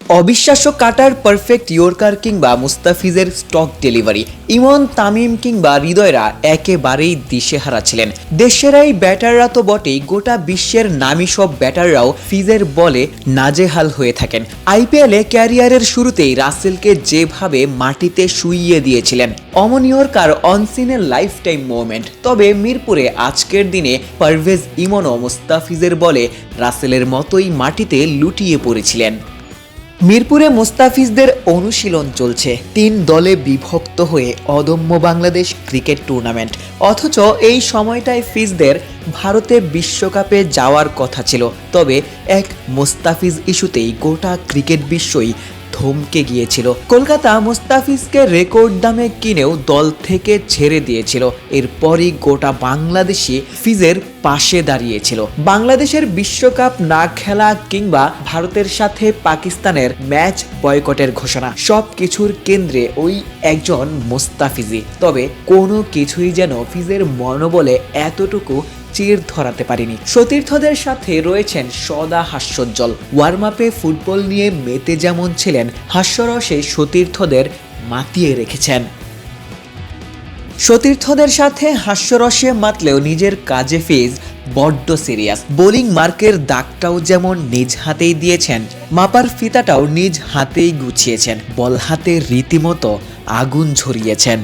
অবিশ্বাস্য কাটার perfect yorker কিংবা মুস্তাফিজের স্টক ডেলিভারি, ইমন, তামিম কিংবা হৃদয়রা একেবারেই দিশেহারা ছিলেন। দেশেরাই ব্যাটাররা তো বটেই, গোটা বিশ্বের নামী সব ব্যাটাররাও ফিজের বলে নাজেহাল হয়ে থাকেন। আইপিএলে ক্যারিয়ারের শুরুতেই রাসেলকে যেভাবে মাটিতে শুইয়ে দিয়েছিলেন, অমন ইয়র্কার অনসিনের লাইফ টাইম মোমেন্ট। তবে মিরপুরে আজকের দিনে পারভেজ ইমনও মুস্তাফিজের বলে রাসেলের মতোই মাটিতে লুটিয়ে পড়েছিলেন। মিরপুরে মুস্তাফিজদের অনুশীলন চলছে, 3 দলে বিভক্ত হয়ে অদম্য বাংলাদেশ ক্রিকেট টুর্নামেন্ট। অথচ এই সময়টায় ফিজদের ভারতে বিশ্বকাপে যাওয়ার কথা ছিল। তবে এক মুস্তাফিজ ইস্যুতেই গোটা ক্রিকেট বিশ্বই থমকে গিয়েছিল। কলকাতা মুস্তাফিজকে রেকর্ড দামে কিনেও দল থেকে ছেড়ে দিয়েছিল। এরপরই গোটা বাংলাদেশি ফিজের পাশে দাঁড়িয়েছিল। বাংলাদেশের বিশ্বকাপ না খেলা কিংবা ভারতের সাথে পাকিস্তানের ম্যাচ বয়কটের ঘোষণা, সব কিছুর কেন্দ্রে ওই একজন মুস্তাফিজই। তবে কোনো কিছুই যেন ফিজের মনোবলে এতটুকু চির ধরাতে পারেনি। সতীর্থদের সাথে রয়েছেন সদা হাস্যোজ্জ্বল। ওয়ার্ম আপে ফুটবল নিয়ে মেতে যেমন ছিলেন, হাস্যরসে সতীর্থদের মাতিয়ে রেখেছেন। সতীর্থদের সাথে হাস্যরসে মাতলেও নিজের কাজে ফিজ বড্ড সিরিয়াস। বোলিং মার্কের দাগটাও যেমন নিজ হাতেই দিয়েছেন, মাপার ফিতাটাও নিজ হাতেই গুছিয়েছেন। বল হাতে রীতিমতো আগুন ঝরিয়েছেন।